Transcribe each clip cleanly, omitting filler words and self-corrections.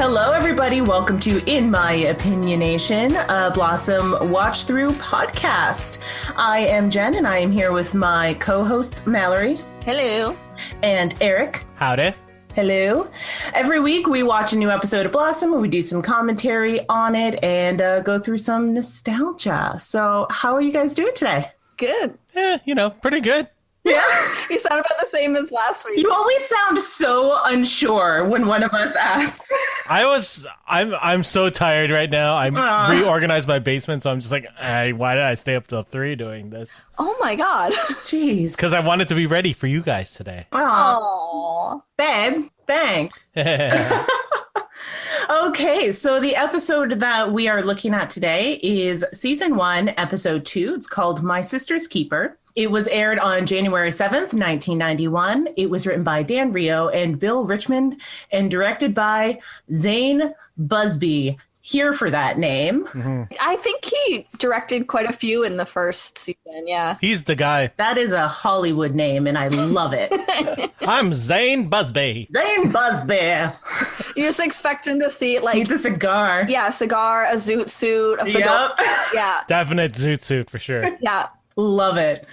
Hello, everybody. Welcome to In My Opinionation, a Blossom Watch Through podcast. I am Jen, and I am here with my co-hosts, Mallory. Hello. And Eric. Howdy. Hello. Every week, we watch a new episode of Blossom, and we do some commentary on it and go through some nostalgia. So how are you guys doing today? Good. Pretty good. Yeah, you sound about the same as last week. You always sound so unsure when one of us asks. I'm so tired right now. I reorganized my basement, so I'm just like, why did I stay up till 3 doing this? Oh my god. Jeez. Because I wanted to be ready for you guys today. Oh, babe, thanks. Okay, so the episode that we are looking at today is season 1, episode 2. It's called My Sister's Keeper. It was aired on January 7th, 1991. It was written by Dan Rio and Bill Richmond and directed by Zane Busby. Here for that name. Mm-hmm. I think he directed quite a few in the first season, yeah. He's the guy. That is a Hollywood name, and I love it. I'm Zane Busby. Zane Busby. You just expect him to see, like... Needs a cigar. Yeah, a cigar, a zoot suit, a fedora. Yep. Yeah. Definite zoot suit for sure. Yeah. Love it.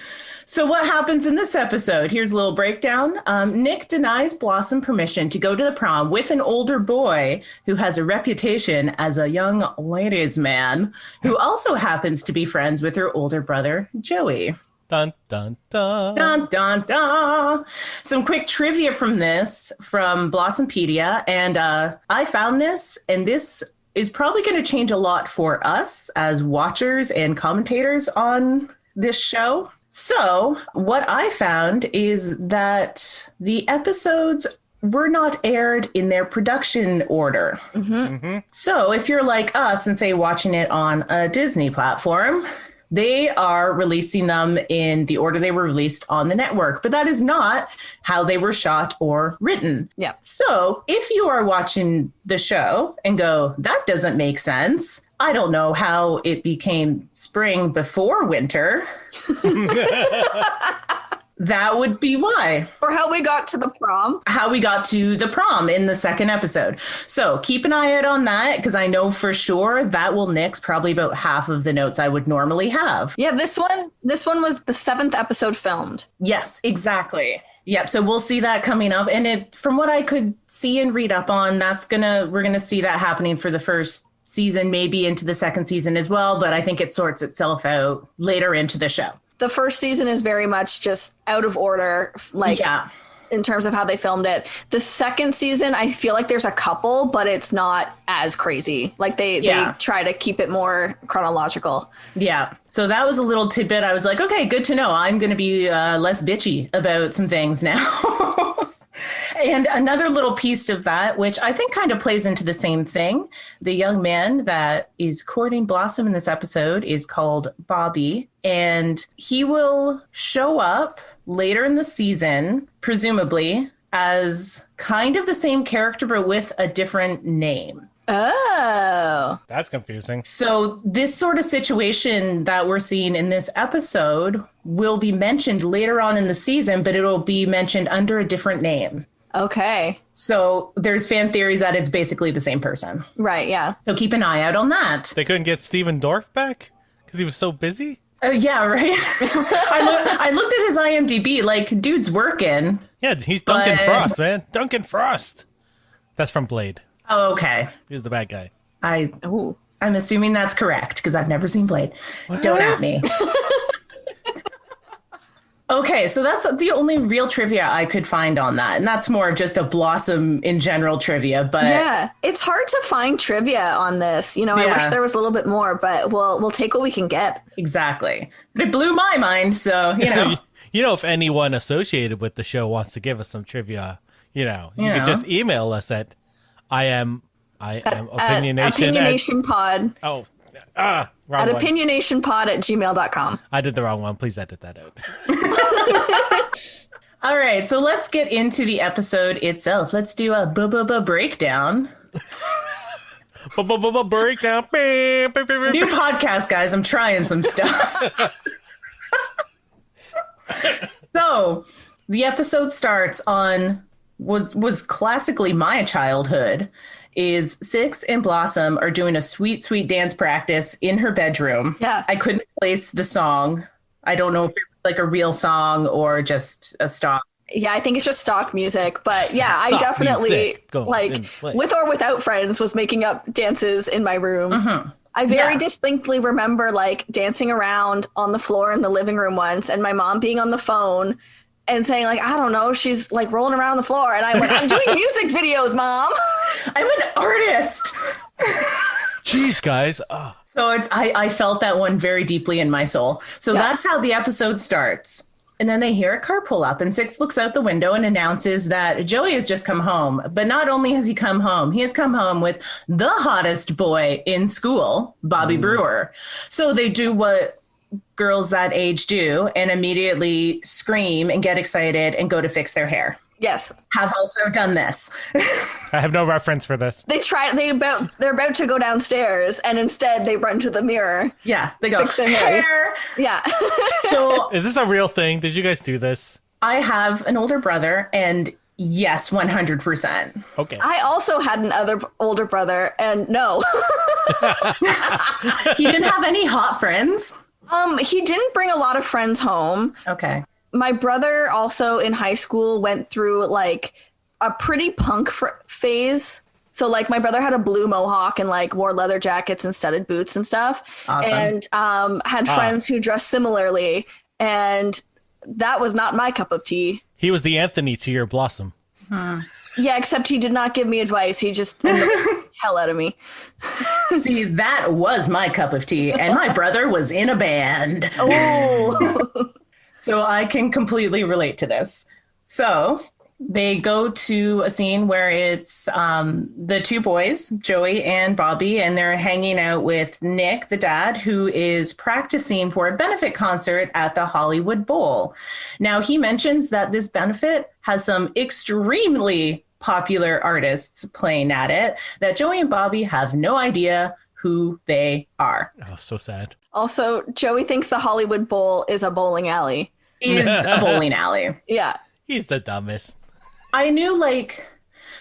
So what happens in this episode? Here's a little breakdown. Nick denies Blossom permission to go to the prom with an older boy who has a reputation as a young ladies' man who also happens to be friends with her older brother, Joey. Dun, dun, dun. Dun, dun, dun. Some quick trivia from Blossompedia. And I found this, and this is probably going to change a lot for us as watchers and commentators on this show. So what I found is that the episodes were not aired in their production order. Mm-hmm. Mm-hmm. So if you're like us and say watching it on a Disney platform, they are releasing them in the order they were released on the network, but that is not how they were shot or written. Yeah. So if you are watching the show and go, that doesn't make sense, I don't know how it became spring before winter. That would be why. Or how we got to the prom. How we got to the prom in the second episode. So keep an eye out on that, because I know for sure that will nix probably about half of the notes I would normally have. Yeah, this one was the 7th episode filmed. Yes, exactly. Yep. So we'll see that coming up. And from what I could see and read up on, we're going to see that happening for the first season, maybe into the second season as well. But I think it sorts itself out later into the show. The first season is very much just out of order, in terms of how they filmed it. The second season, I feel like there's a couple, but it's not as crazy. Like they try to keep it more chronological. Yeah. So that was a little tidbit. I was like, okay, good to know. I'm going to be less bitchy about some things now. And another little piece of that, which I think kind of plays into the same thing. The young man that is courting Blossom in this episode is called Bobby, and he will show up later in the season, presumably, as kind of the same character, but with a different name. Oh. That's confusing. So this sort of situation that we're seeing in this episode will be mentioned later on in the season, but it'll be mentioned under a different name. Okay. So there's fan theories that it's basically the same person. Right, yeah. So keep an eye out on that. They couldn't get Steven Dorff back because he was so busy? Yeah, right. I looked at his IMDb, like, dude's working. Yeah, he's Duncan Frost, man. Duncan Frost. That's from Blade. Oh, okay. He's the bad guy. I'm assuming that's correct, because I've never seen Blade. What? Don't at me. Okay, so that's the only real trivia I could find on that. And that's more just a Blossom in general trivia. But yeah, it's hard to find trivia on this. I wish there was a little bit more, but we'll take what we can get. Exactly. But it blew my mind, so, if anyone associated with the show wants to give us some trivia, you could just email us at I am opinionation. Opinionation pod. Wrong at one. opinionationpod@gmail.com. I did the wrong one. Please edit that out. All right, so let's get into the episode itself. Let's do a breakdown. Breakdown. New podcast, guys. I'm trying some stuff. So the episode starts on was classically my childhood. is Six and Blossom are doing a sweet, sweet dance practice in her bedroom. Yeah. I couldn't place the song. I don't know if it was like a real song or just a stock. Yeah, I think it's just stock music. But yeah, I definitely, like, with or without friends, was making up dances in my room. Mm-hmm. I very distinctly remember, like, dancing around on the floor in the living room once and my mom being on the phone and saying, like, I don't know, she's, like, rolling around on the floor. And I went, I'm doing music videos, Mom. I'm an artist. Jeez, guys. Oh. So I felt that one very deeply in my soul. So that's how the episode starts. And then they hear a car pull up and Six looks out the window and announces that Joey has just come home. But not only has he come home, he has come home with the hottest boy in school, Bobby Brewer. So they do what girls that age do and immediately scream and get excited and go to fix their hair. Yes. Have also done this. I have no reference for this. They're about to go downstairs and instead they run to the mirror. Yeah. They go, fix their hair. Yeah. So, is this a real thing? Did you guys do this? I have an older brother and yes, 100%. Okay. I also had an older brother and no. He didn't have any hot friends? He didn't bring a lot of friends home. Okay. My brother also in high school went through like a pretty punk phase. So like my brother had a blue mohawk and like wore leather jackets and studded boots and stuff. Awesome. And had friends who dressed similarly. And that was not my cup of tea. He was the Anthony to your Blossom. Yeah, except he did not give me advice. He just the hell out of me. See, that was my cup of tea. And my brother was in a band. Oh. So I can completely relate to this. So they go to a scene where it's the two boys, Joey and Bobby, and they're hanging out with Nick, the dad, who is practicing for a benefit concert at the Hollywood Bowl. Now, he mentions that this benefit has some extremely popular artists playing at it, that Joey and Bobby have no idea who they are. Oh, so sad. Also, Joey thinks the Hollywood Bowl is a bowling alley. Is a bowling alley. Yeah. He's the dumbest. I knew, like,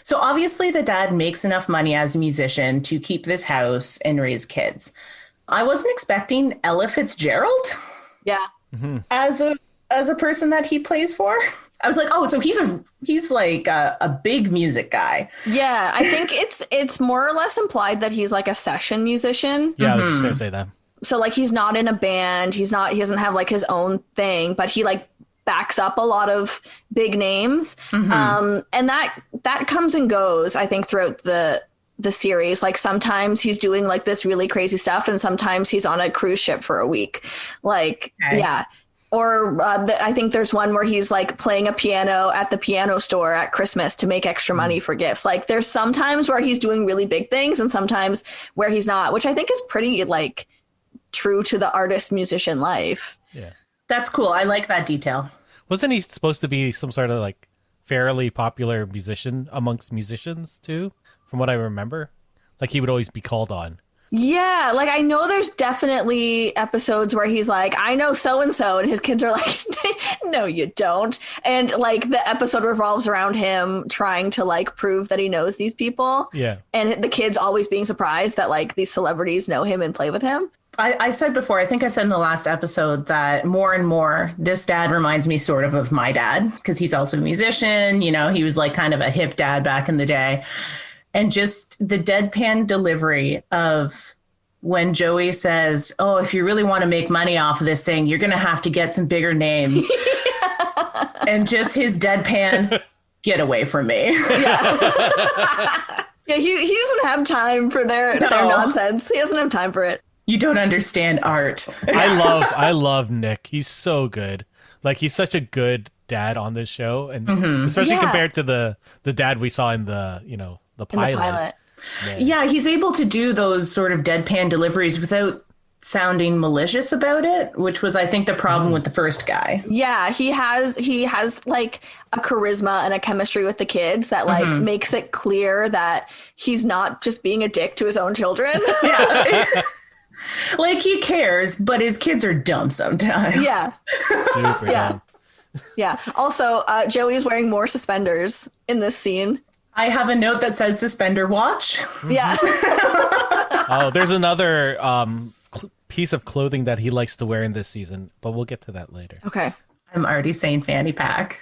so obviously the dad makes enough money as a musician to keep this house and raise kids. I wasn't expecting Ella Fitzgerald. Yeah. As a person that he plays for. I was like, oh, so he's like a big music guy. Yeah, I think it's more or less implied that he's like a session musician. Yeah, I was just gonna say that. So like he's not in a band, he doesn't have like his own thing, but he like backs up a lot of big names. And that comes and goes, I think, throughout the series. Like sometimes he's doing like this really crazy stuff and sometimes he's on a cruise ship for a week. Like, yeah. Or I think there's one where he's like playing a piano at the piano store at Christmas to make extra money for gifts. Like there's sometimes where he's doing really big things and sometimes where he's not, which I think is pretty like true to the artist musician life. Yeah. That's cool. I like that detail. Wasn't he supposed to be some sort of like fairly popular musician amongst musicians too? From what I remember, like he would always be called on. Yeah, like I know there's definitely episodes where he's like, I know so-and-so, and his kids are like, no, you don't. And like the episode revolves around him trying to like prove that he knows these people. Yeah. And the kids always being surprised that like these celebrities know him and play with him. I said before, I think I said in the last episode that more and more this dad reminds me sort of my dad because he's also a musician. You know, he was like kind of a hip dad back in the day. And just the deadpan delivery of when Joey says, oh, if you really want to make money off of this thing, you're going to have to get some bigger names. And just his deadpan, get away from me. Yeah, yeah, he doesn't have time for their nonsense. He doesn't have time for it. You don't understand art. I love Nick. He's so good. Like he's such a good dad on this show, and especially compared to the dad we saw in the pilot. Yeah, he's able to do those sort of deadpan deliveries without sounding malicious about it, which was, I think, the problem with the first guy. Yeah, he has like a charisma and a chemistry with the kids that like makes it clear that he's not just being a dick to his own children. Yeah. Like he cares, but his kids are dumb sometimes. Yeah. Super dumb. Yeah. Also, Joey is wearing more suspenders in this scene. I have a note that says suspender watch. Yeah. Oh, there's another piece of clothing that he likes to wear in this season, but we'll get to that later. Okay. I'm already saying fanny pack.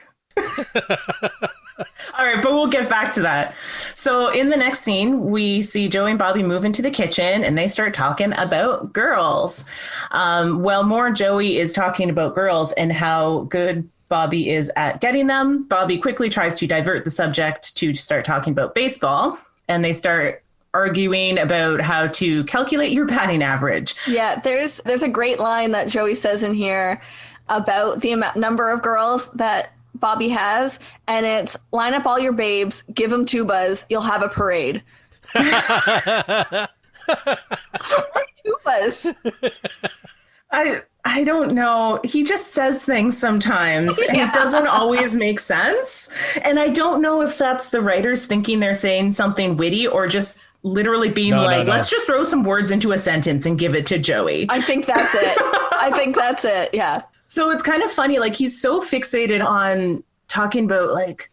All right, but we'll get back to that. So in the next scene, we see Joey and Bobby move into the kitchen and they start talking about girls. More Joey is talking about girls and how good Bobby is at getting them. Bobby quickly tries to divert the subject to start talking about baseball, and they start arguing about how to calculate your batting average. Yeah, there's a great line that Joey says in here about the number of girls that Bobby has, and it's line up all your babes, give them tubas, you'll have a parade. Tubas. I don't know. He just says things sometimes and it doesn't always make sense. And I don't know if that's the writers thinking they're saying something witty or just literally being let's just throw some words into a sentence and give it to Joey. I think that's it. Yeah. So it's kind of funny. Like, he's so fixated on talking about like,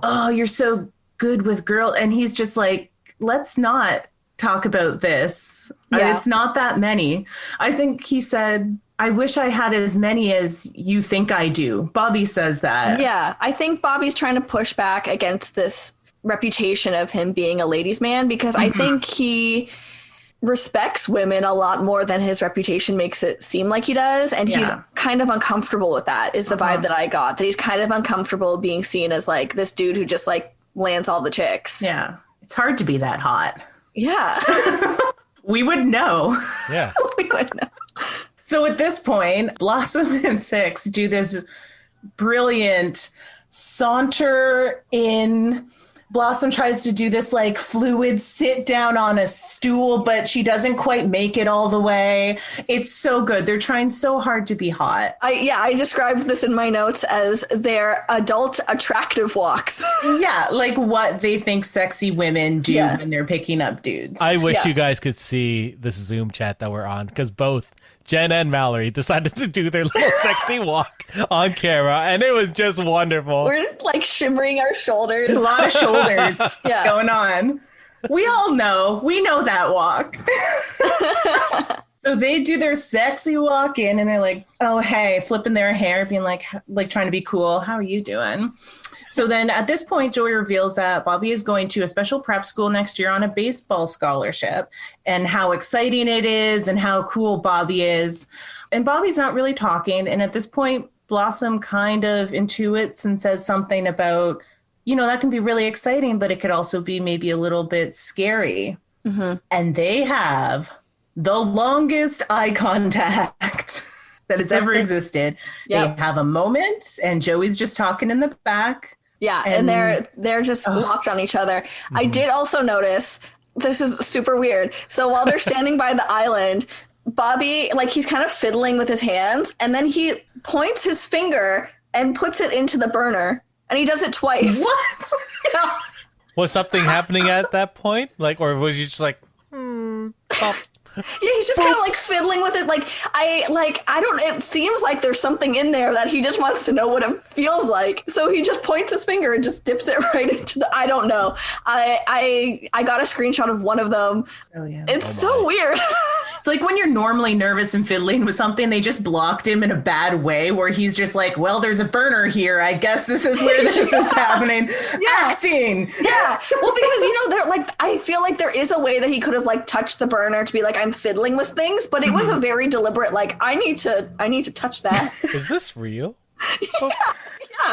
oh, you're so good with girl. And he's just like, let's not talk about this. Yeah. It's not that many. I think he said, I wish I had as many as you think I do. Bobby says that. Yeah. I think Bobby's trying to push back against this reputation of him being a ladies' man, because I think he respects women a lot more than his reputation makes it seem like he does. And he's kind of uncomfortable with that, is the vibe that I got, that he's kind of uncomfortable being seen as like this dude who just like lands all the chicks. Yeah. It's hard to be that hot. Yeah. We would know. Yeah. We would know. So at this point, Blossom and Six do this brilliant saunter in. Blossom tries to do this like fluid sit down on a stool, but she doesn't quite make it all the way. It's so good. They're trying so hard to be hot. I described this in my notes as their adult attractive walks. Yeah, like what they think sexy women do when they're picking up dudes. I wish you guys could see this Zoom chat that we're on, because both Jenn and Mallory decided to do their little sexy walk on camera, and it was just wonderful. We're like shimmering our shoulders. A lot of shoulders going on. We all know. We know that walk. So they do their sexy walk in, and they're like, oh, hey, flipping their hair, being like trying to be cool. How are you doing? So then at this point, Joey reveals that Bobby is going to a special prep school next year on a baseball scholarship, and how exciting it is and how cool Bobby is. And Bobby's not really talking. And at this point, Blossom kind of intuits and says something about, that can be really exciting, but it could also be maybe a little bit scary. Mm-hmm. And they have the longest eye contact that has ever existed. Yep. They have a moment, and Joey's just talking in the back. Yeah, and they're just locked on each other. Mm-hmm. I did also notice, this is super weird. So while they're standing by the island, Bobby, like, he's kind of fiddling with his hands, and then he points his finger and puts it into the burner, and he does it twice. What? Yeah. Was something happening at that point? Like, or was you just like, pop? Yeah, he's just kind of like fiddling with it. It seems like there's something in there that he just wants to know what it feels like. So he just points his finger and just dips it right into I don't know. I got a screenshot of one of them. Oh, yeah. It's so weird. It's like when you're normally nervous and fiddling with something, they just blocked him in a bad way where he's just like, well, there's a burner here. I guess this is where this is happening. Acting. Yeah. Well, because, they're like, I feel like there is a way that he could have like touched the burner to be like, I'm fiddling with things, but it was a very deliberate, like, I need to touch that. Is this real? Yeah.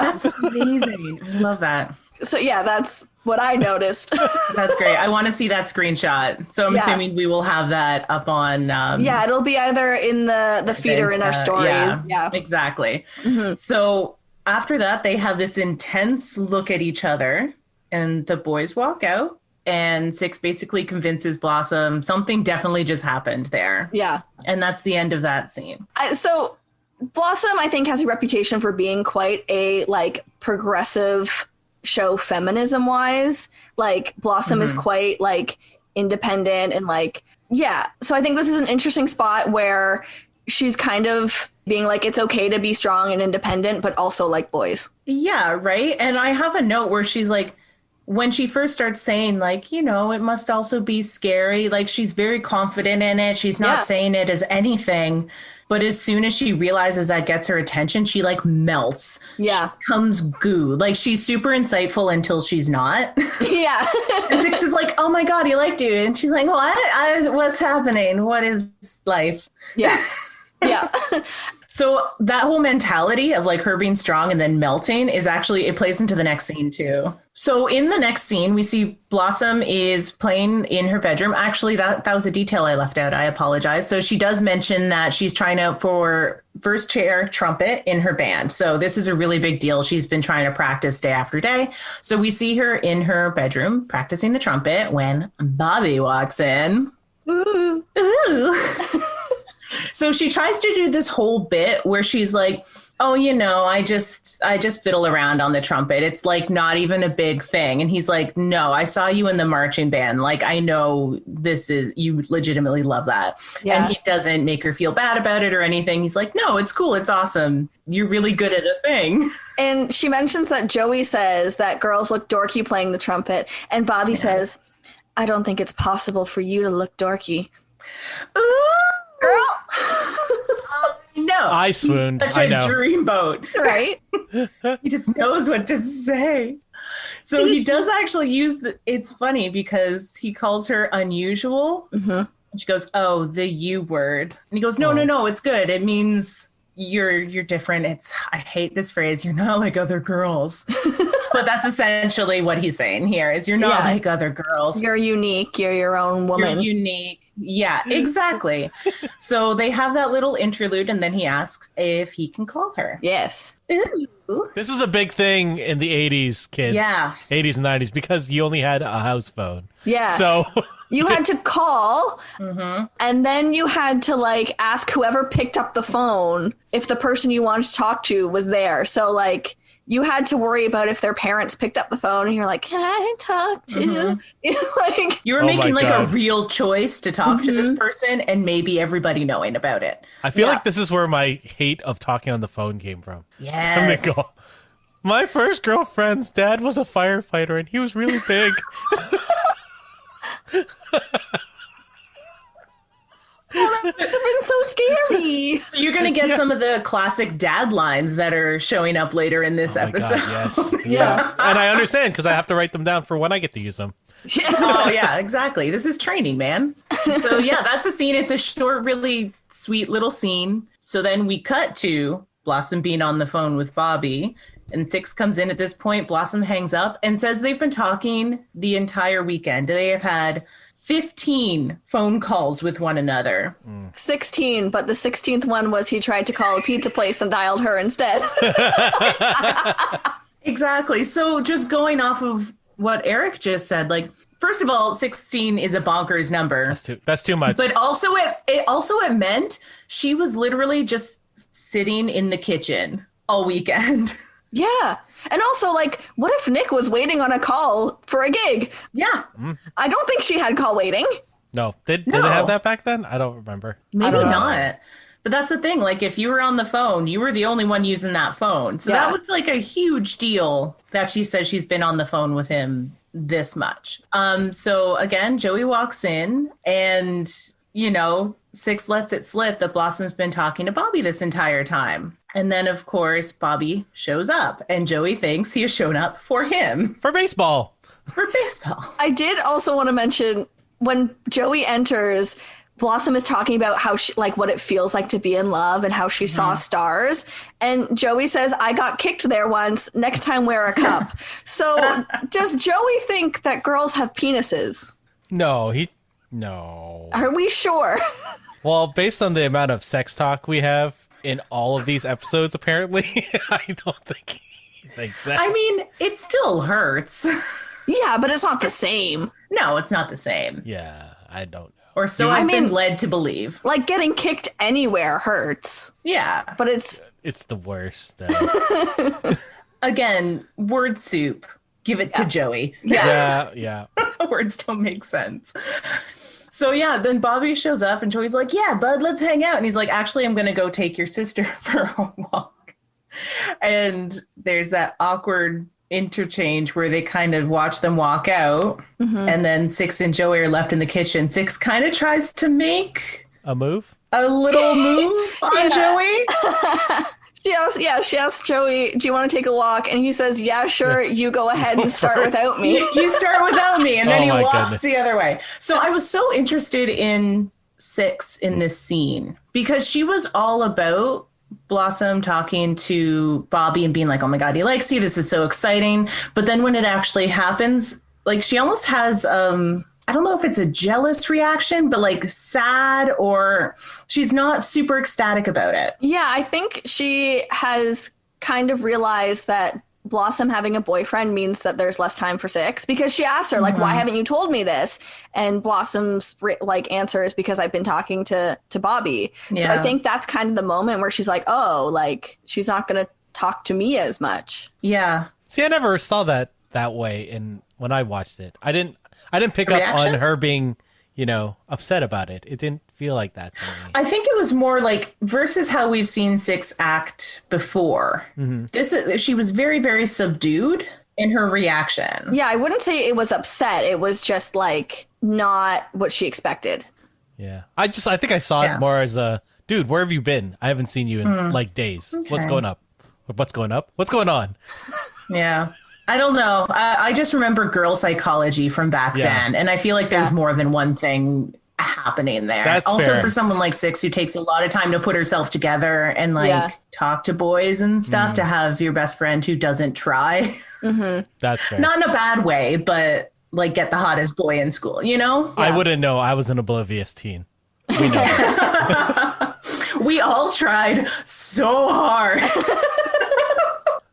That's amazing. I love that. So yeah, that's what I noticed. That's great. I want to see that screenshot. So I'm assuming we will have that up on. It'll be either in the feed or in our stories. Yeah, exactly. Mm-hmm. So after that, they have this intense look at each other, and the boys walk out, and Six basically convinces Blossom something definitely just happened there. Yeah. And that's the end of that scene. So Blossom, I think, has a reputation for being quite a like progressive show feminism wise. Like Blossom is quite like independent and like, yeah. So I think this is an interesting spot where she's kind of being like, it's okay to be strong and independent, but also like boys. Yeah. Right. And I have a note where she's like, when she first starts saying, like, it must also be scary, like, she's very confident in it. She's not saying it as anything. But as soon as she realizes that gets her attention, she like melts. Yeah. She becomes goo. Like, she's super insightful until she's not. Yeah. And Six is like, oh my God, he liked you. And she's like, what? What's happening? What is life? Yeah. Yeah. So that whole mentality of like her being strong and then melting is actually, it plays into the next scene too. So in the next scene, we see Blossom is playing in her bedroom. Actually, that was a detail I left out. I apologize. So she does mention that she's trying out for first chair trumpet in her band. So this is a really big deal. She's been trying to practice day after day. So we see her in her bedroom practicing the trumpet when Bobby walks in. Ooh. Ooh. So she tries to do this whole bit where she's like, oh, I just fiddle around on the trumpet. It's like not even a big thing. And he's like, no, I saw you in the marching band. Like, I know you legitimately love that. Yeah. And he doesn't make her feel bad about it or anything. He's like, no, it's cool. It's awesome. You're really good at a thing. And she mentions that Joey says that girls look dorky playing the trumpet. And Bobby says, I don't think it's possible for you to look dorky. Ooh. Girl. No. I swooned. Such a dreamboat. Right? He just knows what to say. So he does actually use it's funny because he calls her unusual. Mm-hmm. And she goes, oh, the U word. And he goes, no, it's good. It means you're different. I hate this phrase. You're not like other girls. But that's essentially what he's saying here is you're not like other girls. You're unique. You're your own woman. You're unique. Yeah, exactly. So they have that little interlude and then he asks if he can call her. Yes. Ooh. This was a big thing in the 80s, kids. Yeah. 80s and 90s because you only had a house phone. Yeah. So you had to call and then you had to like ask whoever picked up the phone if the person you wanted to talk to was there. So like you had to worry about if their parents picked up the phone and you're like, can I talk to you were making like a real choice to talk to this person and maybe everybody knowing about it. I feel like this is where my hate of talking on the phone came from. Yes. My first girlfriend's dad was a firefighter and he was really big. Oh, that would have been so scary. So you're going to get some of the classic dad lines that are showing up later in this episode. God, yes. Yeah. And I understand because I have to write them down for when I get to use them. Oh, yeah, exactly. This is training, man. So, yeah, that's a scene. It's a short, really sweet little scene. So then we cut to Blossom being on the phone with Bobby. And Six comes in at this point. Blossom hangs up and says they've been talking the entire weekend. They have had 15 phone calls with one another. 16, but the 16th one was he tried to call a pizza place and dialed her instead. Exactly. So just going off of what Eric just said, like, first of all, 16 is a bonkers number. That's too much. But also it meant she was literally just sitting in the kitchen all weekend. Yeah. And also, like, what if Nick was waiting on a call for a gig? Yeah. I don't think she had call waiting. No. Did they have that back then? I don't remember. Maybe not. But that's the thing. Like, if you were on the phone, you were the only one using that phone. So that was like a huge deal that she says she's been on the phone with him this much. So again, Joey walks in and, Six lets it slip that Blossom's been talking to Bobby this entire time. And then, of course, Bobby shows up and Joey thinks he has shown up for him. For baseball. I did also want to mention when Joey enters, Blossom is talking about how she, like, what it feels like to be in love and how she saw stars. And Joey says, I got kicked there once. Next time, wear a cup. So does Joey think that girls have penises? No. No. Are we sure? Well, based on the amount of sex talk we have in all of these episodes, apparently, I don't think he thinks that. I mean, it still hurts. Yeah, but it's not the same. No, it's not the same. Yeah, I don't know. Or so I've been led to believe. Like, getting kicked anywhere hurts. Yeah. But it's the worst. Again, word soup. Give it to Joey. Yeah. Words don't make sense. So yeah, then Bobby shows up and Joey's like, yeah, bud, let's hang out. And he's like, actually, I'm going to go take your sister for a walk. And there's that awkward interchange where they kind of watch them walk out, and then Six and Joey are left in the kitchen. Six kind of tries to make a little move on Joey. She asks Joey, do you want to take a walk? And he says, yeah, sure. You go ahead and start without me. You start without me. And then he walks goodness. the other way. So I was so interested in Six in this scene because she was all about Blossom talking to Bobby and being like, oh my God, he likes you. This is so exciting. But then when it actually happens, like she almost has, I don't know if it's a jealous reaction, but like sad, or she's not super ecstatic about it. Yeah, I think she has kind of realized that Blossom having a boyfriend means that there's less time for Six, because she asked her, like, why haven't you told me this? And Blossom's answer is because I've been talking to Bobby. Yeah. So I think that's kind of the moment where she's like, oh, like she's not going to talk to me as much. Yeah. See, I never saw that way when I watched it. I didn't pick up on her being, upset about it. It didn't feel like that to me. I think it was more like versus how we've seen Six act before. She was very, very subdued in her reaction. Yeah, I wouldn't say it was upset. It was just like not what she expected. Yeah. I think I saw it more as a, dude, where have you been? I haven't seen you in like days. Okay. What's going up? What's going up? What's going on? Yeah. I don't know. I just remember girl psychology from back then. And I feel like there's more than one thing happening there. That's also fair. For someone like Six who takes a lot of time to put herself together and talk to boys and stuff, to have your best friend who doesn't try. That's fair. Not in a bad way, but like get the hottest boy in school, Yeah. I wouldn't know. I was an oblivious teen. We know this. We all tried so hard.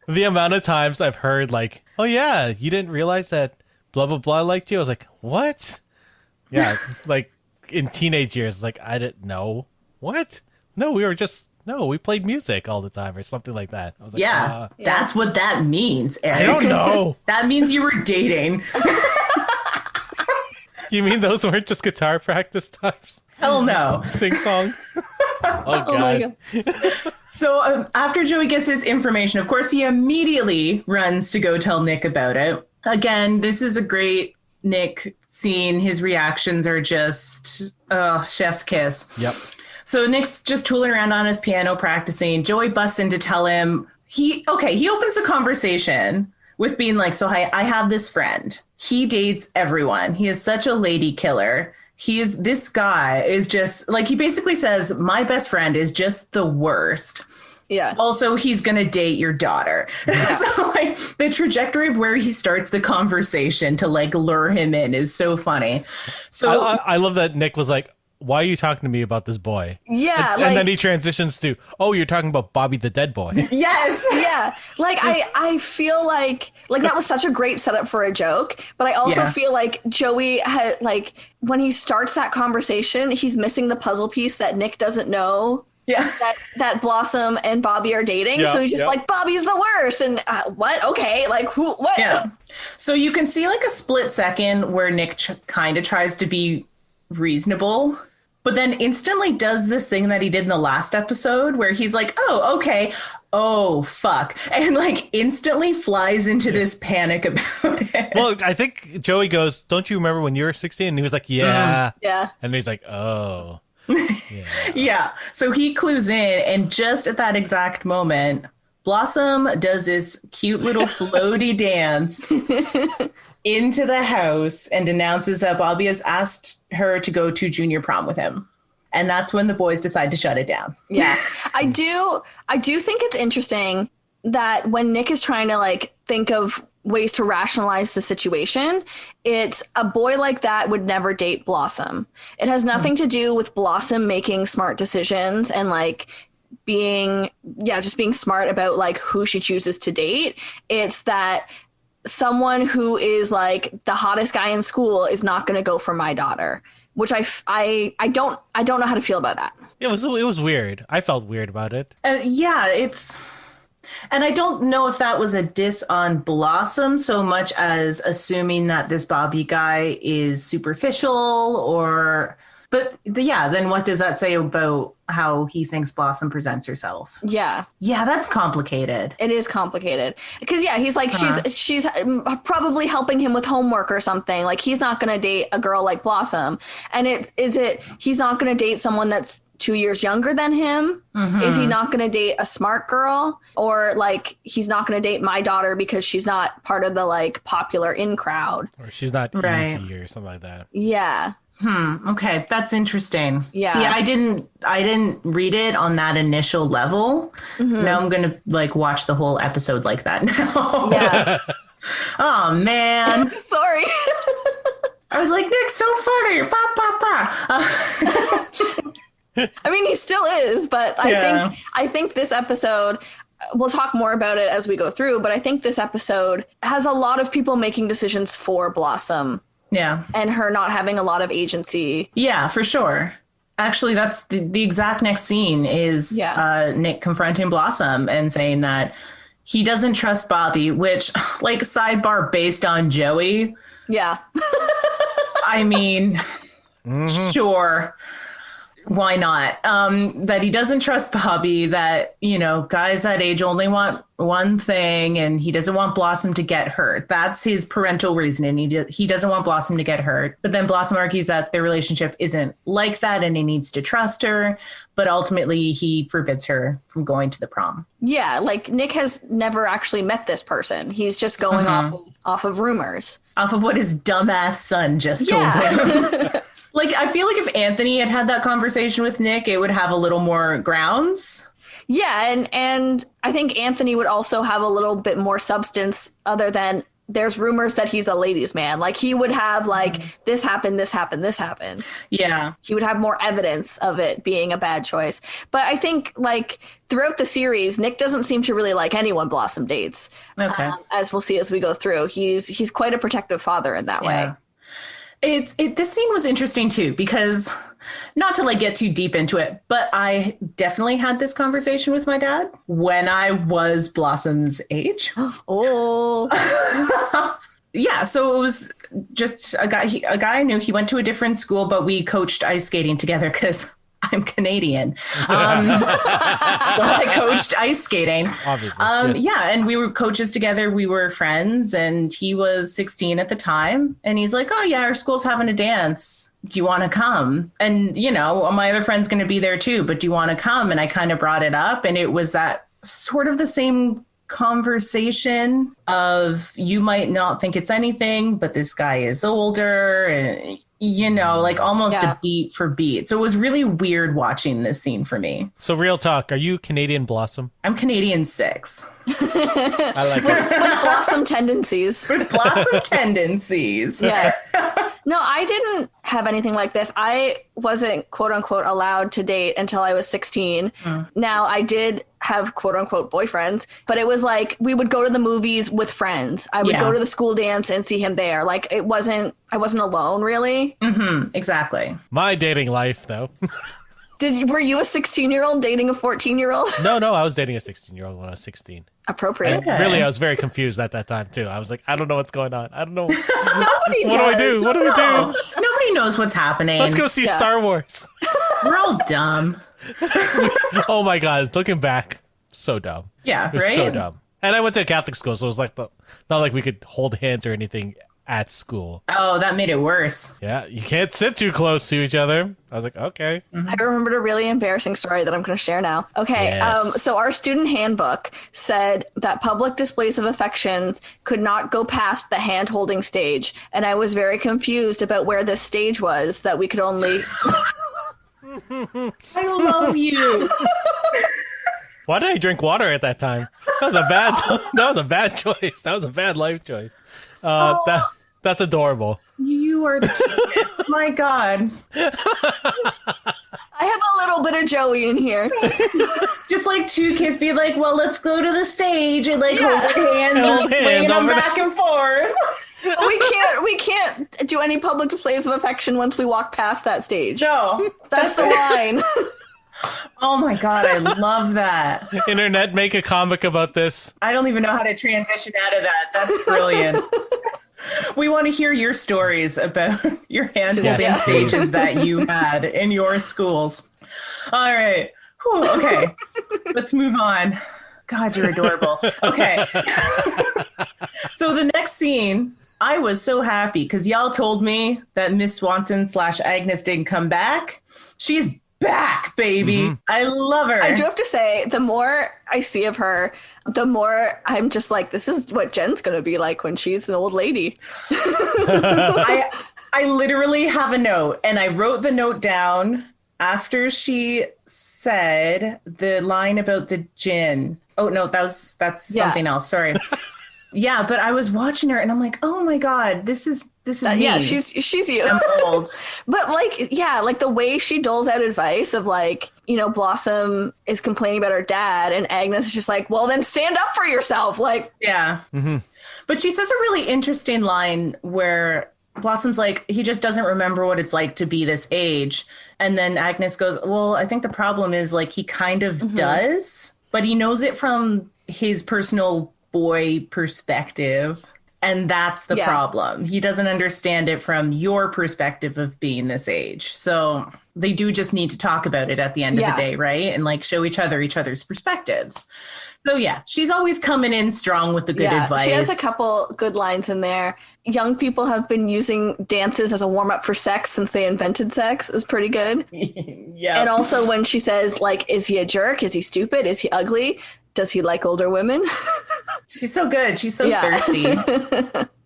The amount of times I've heard like, oh yeah, you didn't realize that blah, blah, blah liked you. I was like, what? Yeah. Like in teenage years, like, I didn't know. What? No, we played music all the time or something like that. I was like, that's what that means, Eric. I don't know. That means you were dating. You mean those weren't just guitar practice times? Hell no. Sing song. Oh, God. Oh my God. So after Joey gets his information, of course, he immediately runs to go tell Nick about it. Again, this is a great Nick scene. His reactions are just chef's kiss. Yep. So Nick's just tooling around on his piano practicing. Joey busts in to tell him he opens a conversation with being like, so I have this friend. He dates everyone. He is such a lady killer. This guy is just like, he basically says, my best friend is just the worst. Yeah. Also, he's going to date your daughter. Yeah. So like the trajectory of where he starts the conversation to like lure him in is so funny. So I love that Nick was like, why are you talking to me about this boy? Yeah. And then he transitions to, oh, you're talking about Bobby the dead boy. Yes. Yeah. Like, I feel like that was such a great setup for a joke. But I also feel like Joey had, like, when he starts that conversation, he's missing the puzzle piece that Nick doesn't know. Yeah. That Blossom and Bobby are dating. So he's just like, Bobby's the worst. And what? Okay. Like, who? What? Yeah. So you can see like a split second where Nick kind of tries to be reasonable, but then instantly does this thing that he did in the last episode where he's like, oh, okay. Oh, fuck. And like instantly flies into this panic about it. Well, I think Joey goes, don't you remember when you were 16? And he was like, yeah. Yeah. And he's like, oh. Yeah. Yeah. So he clues in, and just at that exact moment, Blossom does this cute little floaty dance into the house and announces that Bobby has asked her to go to junior prom with him. And that's when the boys decide to shut it down. Yeah. I do think it's interesting that when Nick is trying to like think of ways to rationalize the situation, it's a boy like that would never date Blossom. It has nothing to do with Blossom making smart decisions and like being smart about like who she chooses to date. It's that someone who is like the hottest guy in school is not going to go for my daughter, which I don't know how to feel about that. It was weird. I felt weird about it. And I don't know if that was a diss on Blossom so much as assuming that this Bobby guy is superficial or But then what does that say about how he thinks Blossom presents herself? Yeah. Yeah, that's complicated. It is complicated. Because, he's like, she's probably helping him with homework or something. Like, he's not going to date a girl like Blossom. And he's not going to date someone that's 2 years younger than him? Mm-hmm. Is he not going to date a smart girl? Or like he's not going to date my daughter because she's not part of the like popular in crowd, or she's not easy or something like that. Yeah. Okay, that's interesting. Yeah. See, I didn't read it on that initial level. Mm-hmm. Now I'm gonna like watch the whole episode like that now. Yeah. Oh man. Sorry. I was like, Nick's so funny. Bah, bah, bah. I mean, he still is, but I think this episode, we'll talk more about it as we go through, but I think this episode has a lot of people making decisions for Blossom. Yeah. And her not having a lot of agency. Yeah, for sure. Actually, that's the exact next scene is Nick confronting Blossom and saying that he doesn't trust Bobby, which, like, sidebar based on Joey. Yeah. I mean, sure. Why not? That he doesn't trust Bobby, that, guys that age only want one thing, and he doesn't want Blossom to get hurt. That's his parental reasoning. He doesn't want Blossom to get hurt. But then Blossom argues that their relationship isn't like that and he needs to trust her. But ultimately, he forbids her from going to the prom. Yeah, like Nick has never actually met this person. He's just going off of rumors. Off of what his dumbass son just told him. Like, I feel like if Anthony had that conversation with Nick, it would have a little more grounds. Yeah, and I think Anthony would also have a little bit more substance other than there's rumors that he's a ladies' man. Like, he would have, like, this happened, this happened, this happened. Yeah. He would have more evidence of it being a bad choice. But I think, like, throughout the series, Nick doesn't seem to really like anyone Blossom dates. Okay. As we'll see as we go through. He's quite a protective father in that way. This scene was interesting too, because not to like get too deep into it, but I definitely had this conversation with my dad when I was Blossom's age. Oh, yeah. So it was just a guy I knew. He went to a different school, but we coached ice skating together because I'm Canadian. So I coached ice skating. Obviously. Yes. Yeah. And we were coaches together. We were friends, and he was 16 at the time. And he's like, oh yeah, our school's having a dance. Do you want to come? And my other friend's going to be there too, but do you want to come? And I kind of brought it up, and it was that sort of the same conversation of, you might not think it's anything, but this guy is older, and like almost a beat for beat. So it was really weird watching this scene for me. So real talk, are you Canadian Blossom? I'm Canadian 6. I like it. With Blossom tendencies. With Blossom tendencies. Yeah. No, I didn't have anything like this. I wasn't, quote unquote, allowed to date until I was 16. Now, I did have, quote unquote, boyfriends, but it was like we would go to the movies with friends. I would go to the school dance and see him there. Like, I wasn't alone, really. Mm-hmm, exactly. My dating life, though. Were you a 16-year-old dating a 14-year-old? No, I was dating a 16-year-old when I was 16. Appropriate. Okay. Really, I was very confused at that time, too. I was like, I don't know what's going on. I don't know. Nobody does. What do I do? What do we do? Nobody knows what's happening. Let's go see Star Wars. We're all dumb. Oh, my God. Looking back, so dumb. Yeah, right? So dumb. And I went to a Catholic school, so it was like not like we could hold hands or anything at school. Oh, that made it worse. Yeah, you can't sit too close to each other. I was like, okay. I remembered a really embarrassing story that I'm going to share now. Okay, yes. So our student handbook said that public displays of affection could not go past the hand-holding stage, and I was very confused about where this stage was, that we could only... I love you. Why did I drink water at that time? That was a bad choice. That was a bad life choice. That's adorable. You are the cutest. My God. I have a little bit of Joey in here. Just like two kids be like, well, let's go to the stage and like hold their hands and swing them back and forth. We can't do any public displays of affection once we walk past that stage. No. That's the line. Oh my God, I love that. Internet, make a comic about this. I don't even know how to transition out of that. That's brilliant. We want to hear your stories about your hand-holding stages that you had in your schools. All right. Whew, okay. Let's move on. God, you're adorable. Okay. So the next scene, I was so happy because y'all told me that Miss Swanson / Agnes didn't come back. She's back, baby. I love her. I do have to say, the more I see of her, the more I'm just like, this is what Jen's going to be like when she's an old lady. I literally have a note, and I wrote the note down after she said the line about the gin. Oh, no, that's something else. Sorry. Yeah, but I was watching her and I'm like, oh my God, this is me. Yeah, she's you. I'm old. But like the way she doles out advice of like, Blossom is complaining about her dad and Agnes is just like, well, then stand up for yourself. Like, yeah. Mm-hmm. But she says a really interesting line where Blossom's like, he just doesn't remember what it's like to be this age. And then Agnes goes, well, I think the problem is like he kind of does, but he knows it from his personal boy perspective. And that's the problem. He doesn't understand it from your perspective of being this age. So they do just need to talk about it at the end of the day, right? And like show each other's perspectives. So yeah, she's always coming in strong with the good advice. She has a couple good lines in there. Young people have been using dances as a warm-up for sex since they invented sex is pretty good. Yeah. And also when she says like, is he a jerk? Is he stupid? Is he ugly? Does he like older women? She's so good. She's so thirsty.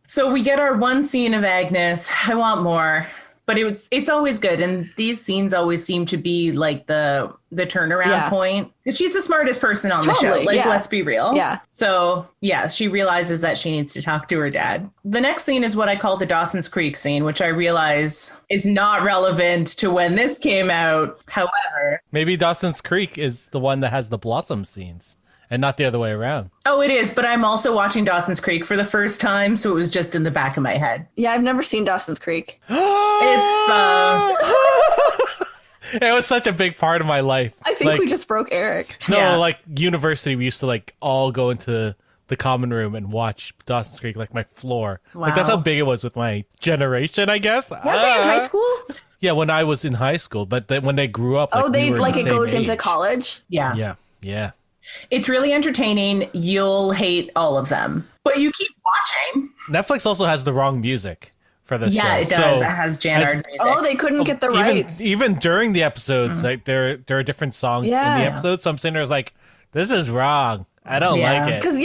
So we get our one scene of Agnes. I want more, but it's always good. And these scenes always seem to be like the turnaround point. She's the smartest person on the show. Like, let's be real. Yeah. So yeah, she realizes that she needs to talk to her dad. The next scene is what I call the Dawson's Creek scene, which I realize is not relevant to when this came out. However, maybe Dawson's Creek is the one that has the Blossom scenes. And not the other way around. Oh, it is. But I'm also watching Dawson's Creek for the first time. So it was just in the back of my head. Yeah, I've never seen Dawson's Creek. It's it was such a big part of my life. I think we just broke Eric. No, like university, we used to like all go into the common room and watch Dawson's Creek, like my floor. Wow. Like that's how big it was with my generation, I guess. Weren't they in high school? Yeah, when I was in high school. But when they grew up, it goes into college? Yeah. Yeah. It's really entertaining. You'll hate all of them, but you keep watching. Netflix also has the wrong music for this show. Yeah, it does. It has Janard music. Oh, they couldn't get the rights. Even during the episodes, like there are different songs in the episodes. So I'm sitting there like, this is wrong. I don't like it. Because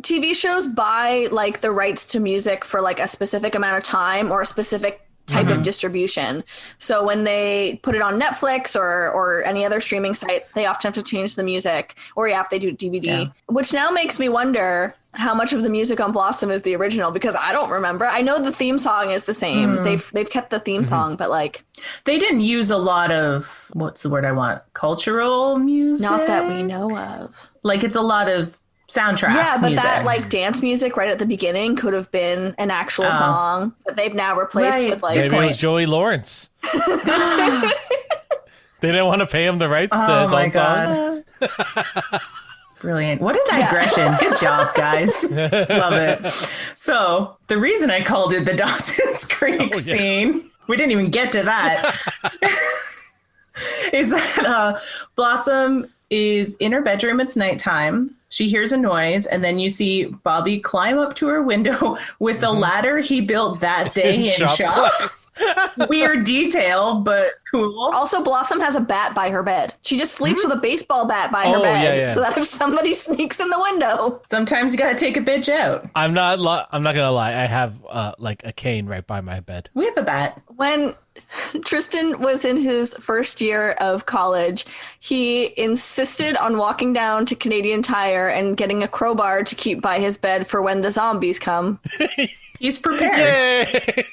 TV shows buy like the rights to music for like a specific amount of time or a specific type of distribution. So when they put it on Netflix or any other streaming site, they often have to change the music, or if they do DVD, which now makes me wonder how much of the music on Blossom is the original, because I don't remember. I know the theme song is the same. They've kept the theme song, but like they didn't use a lot of, what's the word I want? Cultural music? Not that we know of. Like it's a lot of soundtrack but music. that like dance music right at the beginning could have been an actual song, but they've now replaced with like maybe it was Joey Lawrence. They didn't want to pay him the rights to his own song. Brilliant. What a digression. Good job, guys. Love it. So the reason I called it the Dawson's Creek scene, we didn't even get to that, is that Blossom is in her bedroom. It's nighttime. She hears a noise, and then you see Bobby climb up to her window with a ladder he built that day in shop. Weird detail, but cool. Also, Blossom has a bat by her bed. She just sleeps with a baseball bat by her bed, so that if somebody sneaks in the window. Sometimes you gotta take a bitch out. I'm not gonna lie. I have like a cane right by my bed. We have a bat. When Tristan was in his first year of college, he insisted on walking down to Canadian Tire and getting a crowbar to keep by his bed for when the zombies come. He's prepared. Yay!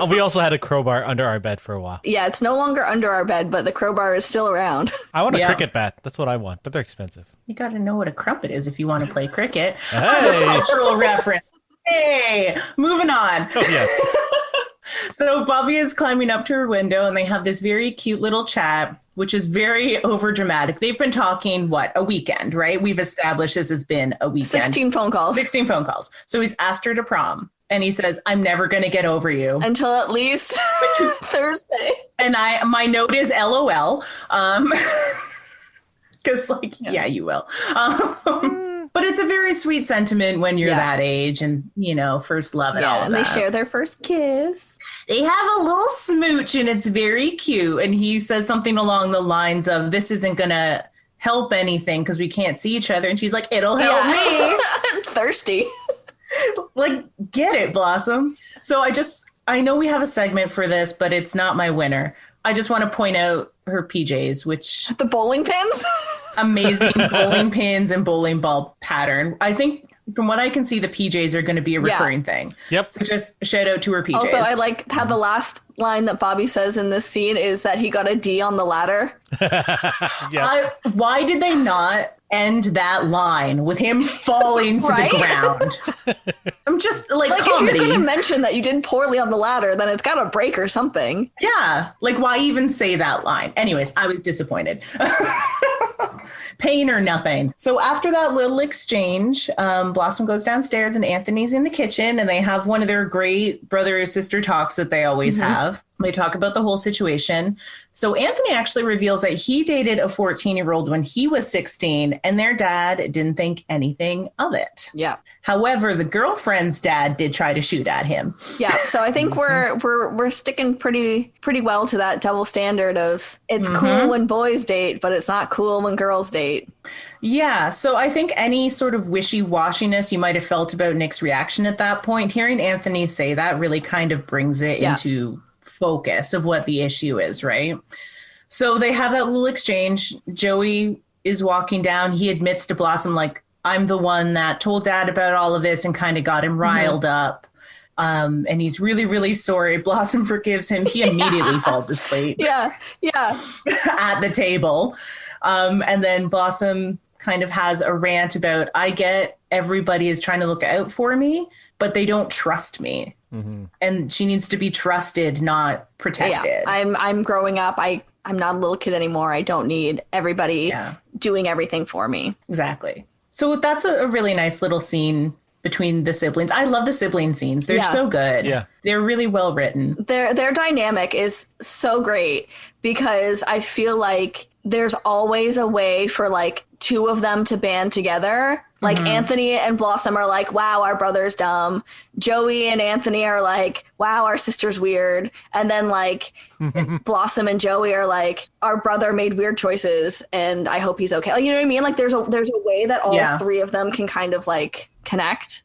We also had a crowbar under our bed for a while. Yeah, it's no longer under our bed, but the crowbar is still around. I want a cricket bat. That's what I want, but they're expensive. You got to know what a crumpet is if you want to play cricket. Hey. Cultural reference. Hey, moving on. Oh, yes. So Bobby is climbing up to her window, and they have this very cute little chat, which is very overdramatic. They've been talking, a weekend, right? We've established this has been a weekend. 16 phone calls. 16 phone calls. So he's asked her to prom. And he says, I'm never going to get over you. Until at least Thursday. And my note is LOL. Because, like, yeah, you will. But it's a very sweet sentiment when you're that age and, you know, first love and all of and that. They share their first kiss. They have a little smooch and it's very cute. And he says something along the lines of, this isn't going to help anything because we can't see each other. And she's like, it'll help me. Thirsty. Like, get it, Blossom. So I know we have a segment for this, but it's not my winner. I just want to point out her PJs, which... The bowling pins? Amazing bowling pins and bowling ball pattern. I think from what I can see, the PJs are going to be a recurring thing. Yep. So just shout out to her PJs. Also, I like how the last line that Bobby says in this scene is that he got a D on the ladder. Why did they not end that line with him falling to the ground? I'm just like comedy. If you're going to mention that you did poorly on the ladder, then it's got to break or something. Yeah. Like, why even say that line? Anyways, I was disappointed. Pain or nothing. So after that little exchange, Blossom goes downstairs and Anthony's in the kitchen and they have one of their great brother or sister talks that they always have. They talk about the whole situation. So Anthony actually reveals that he dated a 14-year-old when he was 16 and their dad didn't think anything of it. Yeah. However, the girlfriend's dad did try to shoot at him. Yeah. So I think we're sticking pretty well to that double standard of it's cool when boys date, but it's not cool when girls date. Yeah. So I think any sort of wishy-washiness you might have felt about Nick's reaction at that point, hearing Anthony say that really kind of brings it into focus of what the issue is, right? So they have that little exchange. Joey is walking down. He admits to Blossom, like, I'm the one that told Dad about all of this and kind of got him riled up. And he's really, really sorry. Blossom forgives him. He immediately falls asleep. Yeah. At the table. And then Blossom kind of has a rant about, I get everybody is trying to look out for me, but they don't trust me. And she needs to be trusted, not protected. Yeah. I'm growing up. I'm not a little kid anymore. I don't need everybody doing everything for me. Exactly. So that's a really nice little scene between the siblings. I love the sibling scenes. They're so good. Yeah. They're really well written. Their dynamic is so great because I feel like there's always a way for like two of them to band together. Like Anthony and Blossom are like, wow, our brother's dumb. Joey and Anthony are like, wow, our sister's weird. And then like Blossom and Joey are like, our brother made weird choices and I hope he's okay. Like, you know what I mean? Like there's a way that all three of them can kind of like connect.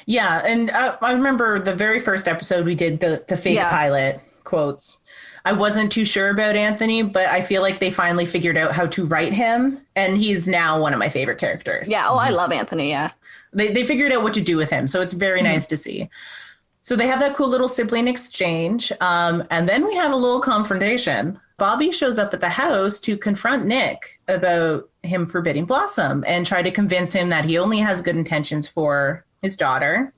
Yeah. And I remember the very first episode we did the fake pilot quotes. I wasn't too sure about Anthony, but I feel like they finally figured out how to write him. And he's now one of my favorite characters. Yeah. Oh, I love Anthony. Yeah. They figured out what to do with him. So it's very nice to see. So they have that cool little sibling exchange. And then we have a little confrontation. Bobby shows up at the house to confront Nick about him forbidding Blossom and try to convince him that he only has good intentions for his daughter.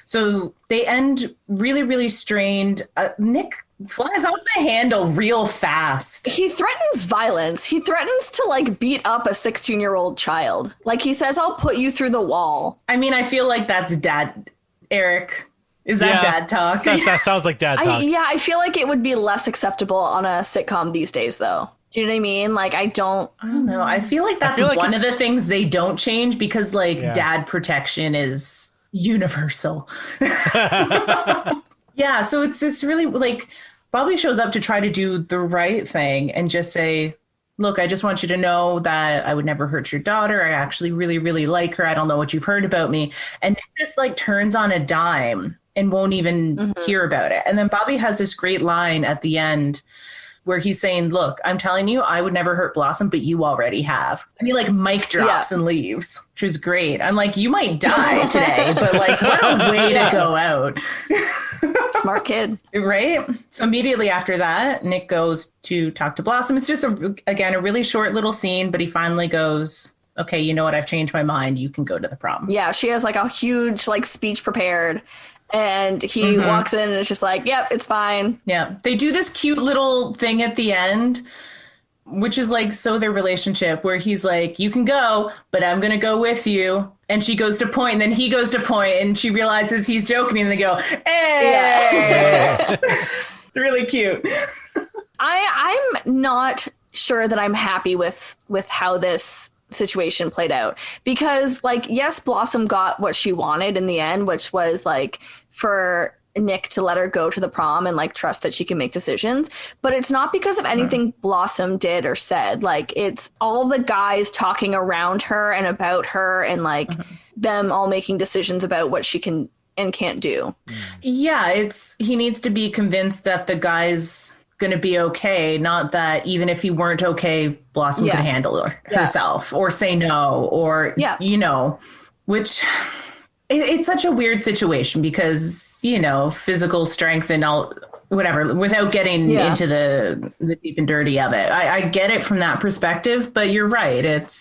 So they end really, really strained. Nick flies off the handle real fast. He threatens violence. He threatens to like beat up a 16-year-old child. Like he says, I'll put you through the wall. I mean, I feel like that's dad. Eric, is that dad talk? That sounds like dad talk. I feel like it would be less acceptable on a sitcom these days, though. Do you know what I mean? Like, I don't know. I feel like that's one of the things they don't change because like dad protection is universal. Yeah, so it's this really like Bobby shows up to try to do the right thing and just say, look, I just want you to know that I would never hurt your daughter. I actually really, really like her. I don't know what you've heard about me. And Nick just like turns on a dime and won't even hear about it. And then Bobby has this great line at the end where he's saying, look, I'm telling you, I would never hurt Blossom, but you already have. And he like mic drops and leaves, which was great. I'm like, you might die today, but like, what a way to go out. Smart kid. Right? So immediately after that, Nick goes to talk to Blossom. It's just, again, a really short little scene, but he finally goes, okay, you know what? I've changed my mind. You can go to the prom. Yeah, she has like a huge like speech prepared. And he walks in and it's just like, yep, it's fine. Yeah. They do this cute little thing at the end which is like so their relationship, where he's like, you can go, but I'm going to go with you. And she goes to point, and then he goes to point, and she realizes he's joking, and they go, hey! Yeah. It's really cute. I'm not sure that I'm happy with how this situation played out, because like, yes, Blossom got what she wanted in the end, which was like for Nick to let her go to the prom and like trust that she can make decisions. But it's not because of anything Blossom did or said. Like, it's all the guys talking around her and about her, and like them all making decisions about what she can and can't do. Yeah, he needs to be convinced that the guy's going to be okay, not that even if he weren't okay, Blossom could handle herself or say no, or you know, which it's such a weird situation, because, you know, physical strength and all, whatever, without getting into the deep and dirty of it. I get it from that perspective, but you're right.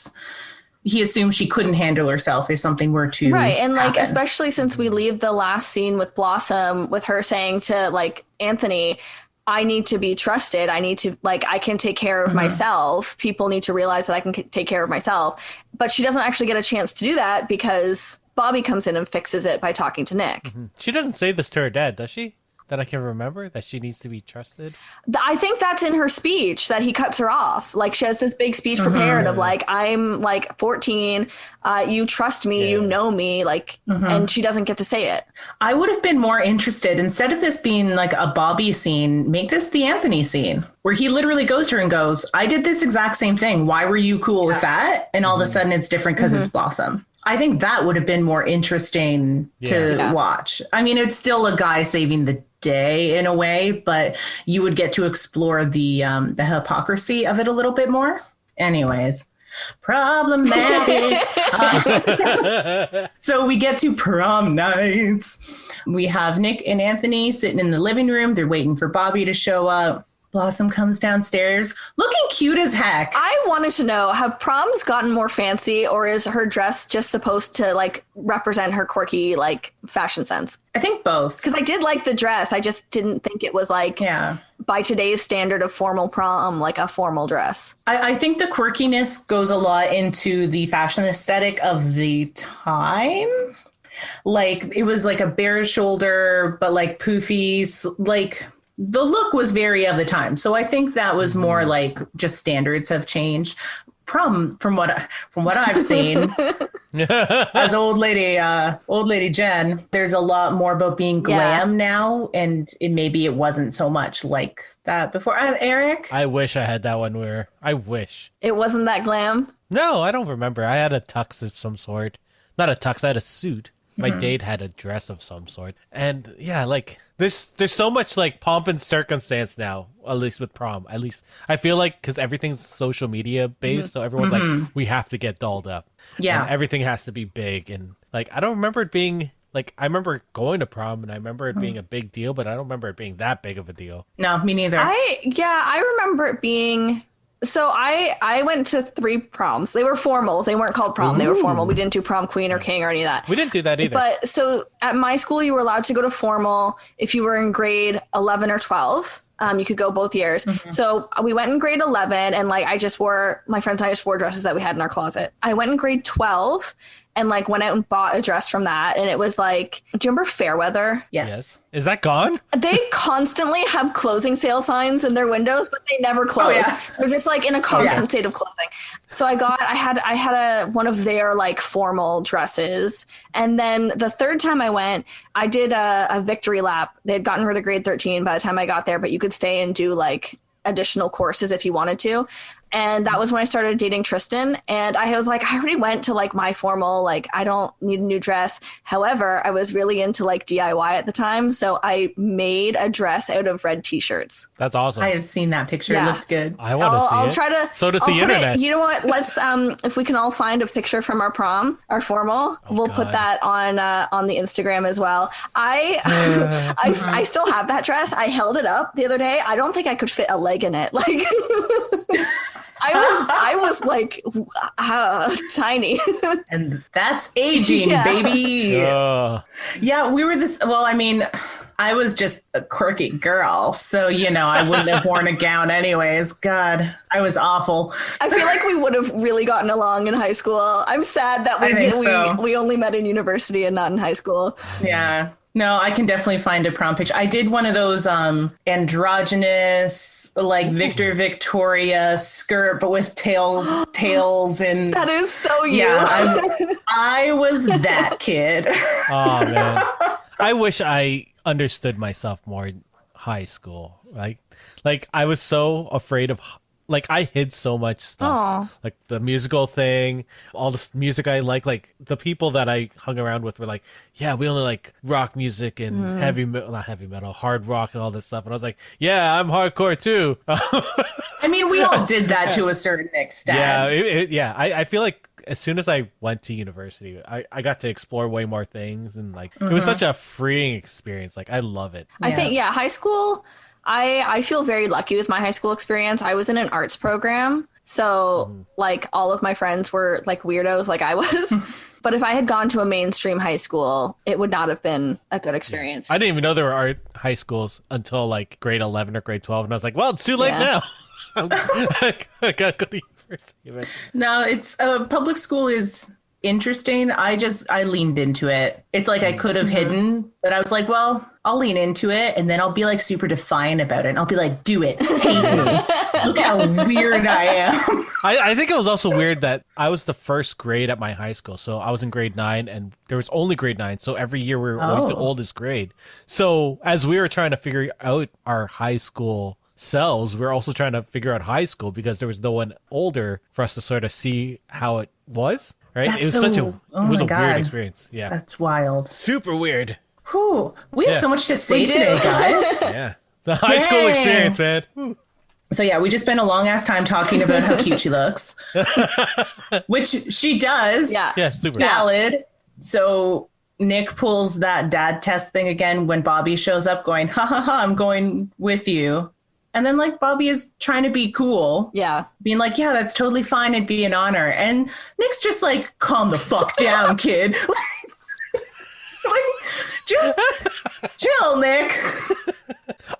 He assumed she couldn't handle herself if something were to and like, happen. especially since we leave the last scene with Blossom, with her saying to like Anthony, I need to be trusted. I need to, like, I can take care of myself. People need to realize that I can take care of myself. But she doesn't actually get a chance to do that because Bobby comes in and fixes it by talking to Nick. She doesn't say this to her dad, does she? That I can remember, that she needs to be trusted. I think that's in her speech that he cuts her off. Like, she has this big speech prepared of like, I'm like 14. You trust me. You know me. Like, and she doesn't get to say it. I would have been more interested, instead of this being like a Bobby scene, make this the Anthony scene, where he literally goes to her and goes, I did this exact same thing. Why were you cool with that? And all of a sudden it's different because it's Blossom. I think that would have been more interesting to watch. I mean, it's still a guy saving the day in a way, but you would get to explore the hypocrisy of it a little bit more. Anyways, problematic. So we get to prom nights. We have Nick and Anthony sitting in the living room. They're waiting for Bobby to show up. Blossom comes downstairs looking cute as heck. I wanted to know, have proms gotten more fancy, or is her dress just supposed to like represent her quirky like fashion sense? I think both. Because I did like the dress. I just didn't think it was like, by today's standard of formal prom, like a formal dress. I think the quirkiness goes a lot into the fashion aesthetic of the time. Like, it was like a bare shoulder, but like poofies, like the look was very of the time. So I think that was more like just standards have changed. From what I've seen as old lady Jenn, there's a lot more about being glam now, and maybe it wasn't so much like that before. Eric, I wish I had that one where I wish it wasn't that glam. No, I don't remember. I had a tux of some sort. Not a tux, I had a suit. My date had a dress of some sort. And yeah, like there's so much like pomp and circumstance now, at least with prom. At least I feel like, because everything's social media based, so everyone's like, we have to get dolled up. Yeah. And everything has to be big. And like, I don't remember it being like, I remember going to prom and I remember it being a big deal, but I don't remember it being that big of a deal. No, me neither. I remember it being... So I went to 3 proms. They were formal. They weren't called prom. Ooh. They were formal. We didn't do prom queen or king or any of that. We didn't do that either. But so at my school, you were allowed to go to formal if you were in grade 11 or 12. You could go both years. So we went in grade 11, and like my friends and I just wore dresses that we had in our closet. I went in grade 12 and like went out and bought a dress from that. And it was like, do you remember Fairweather? Yes. Is that gone? They constantly have closing sale signs in their windows, but they never close. Oh, yeah. They're just like in a constant state of closing. So I had one of their like formal dresses. And then the third time I went, I did a victory lap. They had gotten rid of grade 13 by the time I got there, but you could stay and do like additional courses if you wanted to. And that was when I started dating Tristan. And I was like, I already went to like my formal, like I don't need a new dress. However, I was really into like DIY at the time. So I made a dress out of red t-shirts. That's awesome. I have seen that picture. It looked good. I want to see it. I'll try to. So does the internet. You know what? Let's, if we can all find a picture from our prom, our formal, we'll put that on the Instagram as well. I still have that dress. I held it up the other day. I don't think I could fit a leg in it. Like, I was like tiny. And that's aging, baby. Yeah, we were this. Well, I mean, I was just a quirky girl. So, I wouldn't have worn a gown anyways. God, I was awful. I feel like we would have really gotten along in high school. I'm sad that we only met in university and not in high school. Yeah. No, I can definitely find a prom picture. I did one of those androgynous, like Victor Victoria skirt, but with tails and... That is so you. Yeah, I was that kid. Oh, man. I wish I understood myself more in high school. Like I was so afraid of... Like, I hid so much stuff. Aww. Like, the musical thing, all the music I like the people that I hung around with were like, yeah, we only like rock music and not heavy metal, hard rock and all this stuff. And I was like, yeah, I'm hardcore too. I mean, we all did that to a certain extent. Yeah, I feel like as soon as I went to university, I got to explore way more things. And, like, it was such a freeing experience. Like, I love it. I think, high school... I feel very lucky with my high school experience. I was in an arts program. So like all of my friends were like weirdos like I was. But if I had gone to a mainstream high school, it would not have been a good experience. I didn't even know there were art high schools until like grade 11 or grade 12. And I was like, well, it's too late now. I got to go to university. No, it's public school is interesting. I leaned into it. It's like I could have hidden, but I was like, well, I'll lean into it and then I'll be like super defiant about it. And I'll be like, do it. Hate me. Look how weird I am. I think it was also weird that I was the first grade at my high school. So I was in grade 9 and there was only grade 9. So every year we were always the oldest grade. So as we were trying to figure out our high school selves, we were also trying to figure out high school because there was no one older for us to sort of see how it was. Right? That's it was a weird experience. Yeah. That's wild. Super weird. Whew. We have so much to say today, guys. Yeah. The high school experience, man. Whew. So yeah, we just spent a long ass time talking about how cute she looks, which she does. Yeah, super valid. So Nick pulls that dad test thing again when Bobby shows up going, ha ha ha, I'm going with you. And then like Bobby is trying to be cool. Yeah. Being like, yeah, that's totally fine. It'd be an honor. And Nick's just like, calm the fuck down, kid. Like, just chill, Nick.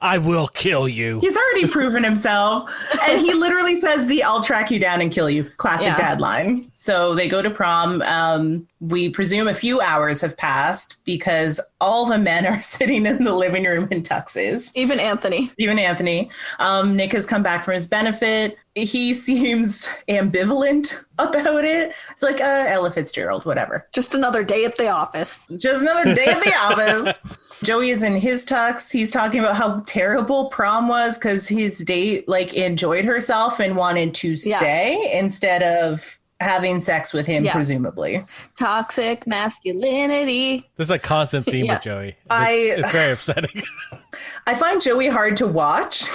I will kill you. He's already proven himself. And he literally says I'll track you down and kill you. Classic dad line. So they go to prom. We presume a few hours have passed because all the men are sitting in the living room in tuxes. Even Anthony. Nick has come back from his benefit. He seems ambivalent about it. It's like Ella Fitzgerald, whatever. Just another day at the office. Joey is in his tux. He's talking about how terrible prom was because his date like enjoyed herself and wanted to stay instead of having sex with him, presumably. Toxic masculinity. There's a constant theme with Joey. It's very upsetting. I find Joey hard to watch.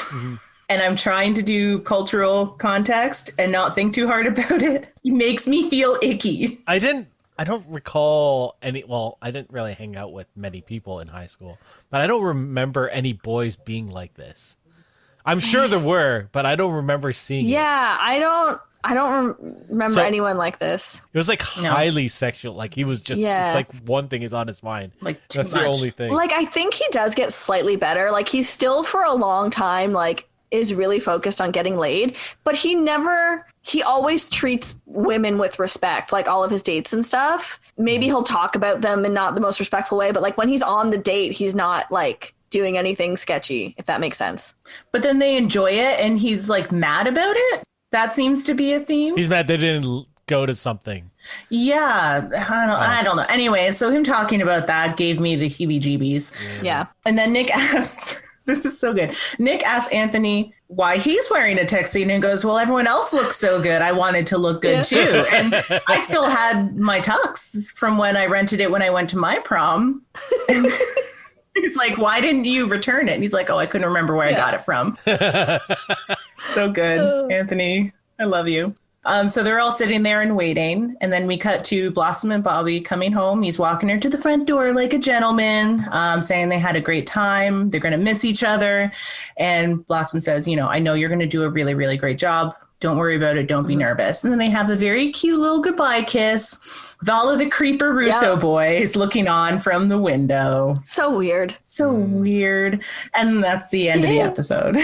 And I'm trying to do cultural context and not think too hard about it. He makes me feel icky. I don't recall any, well, I didn't really hang out with many people in high school, but I don't remember any boys being like this. I'm sure there were, but I don't remember seeing it. I don't remember anyone like this. It was like highly sexual. Like he was just, it's like one thing is on his mind. Like that's the only thing. Like I think he does get slightly better. Like he's still for a long time, like is really focused on getting laid, but he always treats women with respect, like all of his dates and stuff. Maybe he'll talk about them in not the most respectful way, but like when he's on the date, he's not like doing anything sketchy, if that makes sense. But then they enjoy it and he's like mad about it. That seems to be a theme. He's mad they didn't go to something. Yeah, I don't know. Anyway, so him talking about that gave me the heebie-jeebies. Yeah. And then Nick asked... This is so good. Nick asked Anthony why he's wearing a tuxedo and goes, well, everyone else looks so good. I wanted to look good too. And I still had my tux from when I rented it when I went to my prom. And he's like, why didn't you return it? And he's like, oh, I couldn't remember where I got it from. So good. Anthony, I love you. So they're all sitting there and waiting. And then we cut to Blossom and Bobby coming home. He's walking her to the front door like a gentleman, saying they had a great time. They're going to miss each other. And Blossom says, I know you're going to do a really, really great job Don't worry about it. Don't be nervous. And then they have a very cute little goodbye kiss with all of the creeper Russo boys looking on from the window. So weird. So weird. And that's the end of the episode.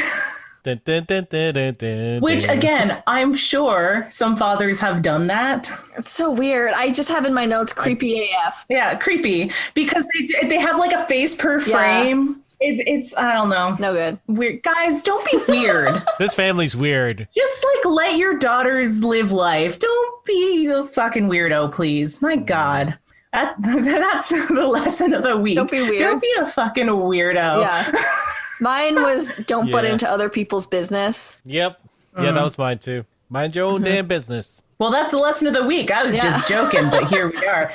Dun, dun, dun, dun, dun, dun, Which, again, I'm sure some fathers have done that. It's so weird. I just have in my notes creepy AF. Yeah, creepy. Because they have like a face per frame. It's I don't know. No good. Weird. Guys, don't be weird. This family's weird. Just like let your daughters live life. Don't be a fucking weirdo, please. My God. That's the lesson of the week. Don't be weird. Don't be a fucking weirdo. Yeah. Mine was don't butt into other people's business. Yep. Yeah, that was mine too. Mind your own damn business. Well, that's the lesson of the week. I was just joking, but here we are.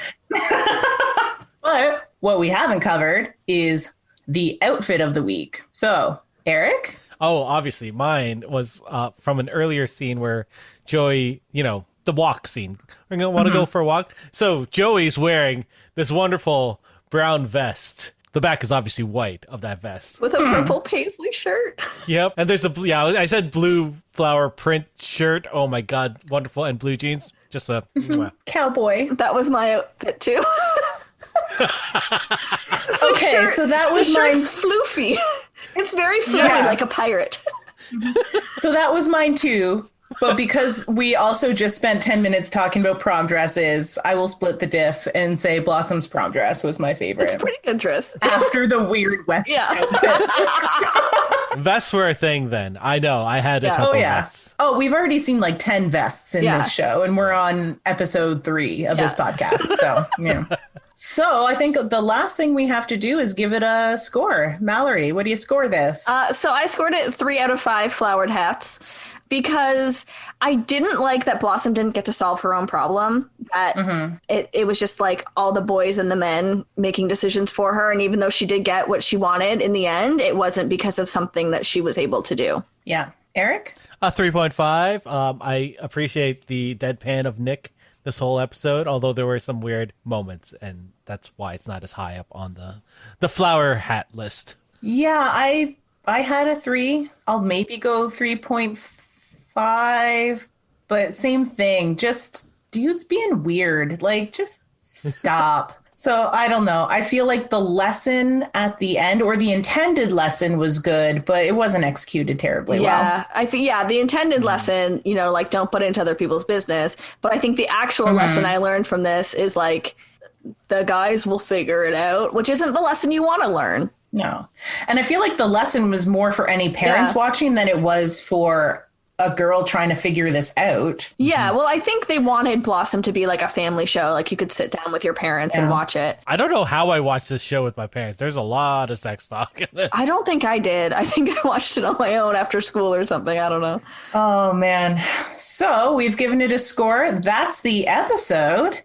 But what we haven't covered is the outfit of the week. So, Eric? Oh, obviously. Mine was from an earlier scene where Joey, the walk scene. We're going to want to go for a walk. So Joey's wearing this wonderful brown vest. The back is obviously white of that vest. With a purple paisley shirt. Yep. And there's I said blue flower print shirt. Oh my God. Wonderful. And blue jeans. Just a cowboy. That was my outfit too. Okay, so that was mine. Floofy. It's very floofy, like a pirate. So that was mine too. But because we also just spent 10 minutes talking about prom dresses, I will split the diff and say Blossom's prom dress was my favorite. It's a pretty good dress. After the weird West outfit. Vests were a thing then. I know. I had a couple vests. Oh, we've already seen like 10 vests in this show, and we're on episode 3 of this podcast. So, So I think the last thing we have to do is give it a score. Mallory, what do you score this? So I scored it 3 out of 5 flowered hats. Because I didn't like that Blossom didn't get to solve her own problem, that it was just like all the boys and the men making decisions for her. And even though she did get what she wanted in the end, it wasn't because of something that she was able to do. Yeah. Eric? 3.5. I appreciate the deadpan of Nick this whole episode, although there were some weird moments, and that's why it's not as high up on the flower hat list. Yeah, I had a 3. I'll maybe go 3.5, but same thing. Just dudes being weird. Like, just stop. So I don't know. I feel like the lesson at the end, or the intended lesson, was good, but it wasn't executed terribly well. Yeah, the intended lesson, like don't put into other people's business. But I think the actual lesson I learned from this is like the guys will figure it out, which isn't the lesson you want to learn. No. And I feel like the lesson was more for any parents watching than it was for a girl trying to figure this out. Yeah, well, I think they wanted Blossom to be like a family show. Like you could sit down with your parents and watch it. I don't know how I watched this show with my parents. There's a lot of sex talk in this. I don't think I did. I think I watched it on my own after school or something. I don't know. Oh, man. So we've given it a score. That's the episode.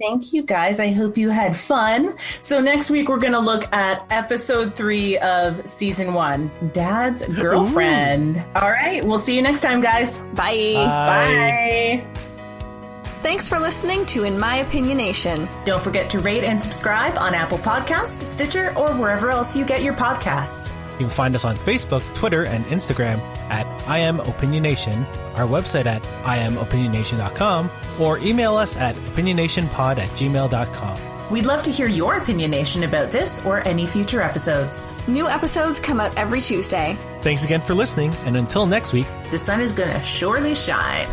Thank you, guys. I hope you had fun. So next week, we're going to look at episode 3 of season 1, Dad's Girlfriend. Ooh. All right. We'll see you next time, guys. Bye. Bye. Thanks for listening to In My Opinionation. Don't forget to rate and subscribe on Apple Podcasts, Stitcher, or wherever else you get your podcasts. You can find us on Facebook, Twitter, and Instagram at IamOpinionation, our website at IamOpinionation.com, or email us at opinionationpod@gmail.com. We'd love to hear your opinionation about this or any future episodes. New episodes come out every Tuesday. Thanks again for listening, and until next week, the sun is going to surely shine.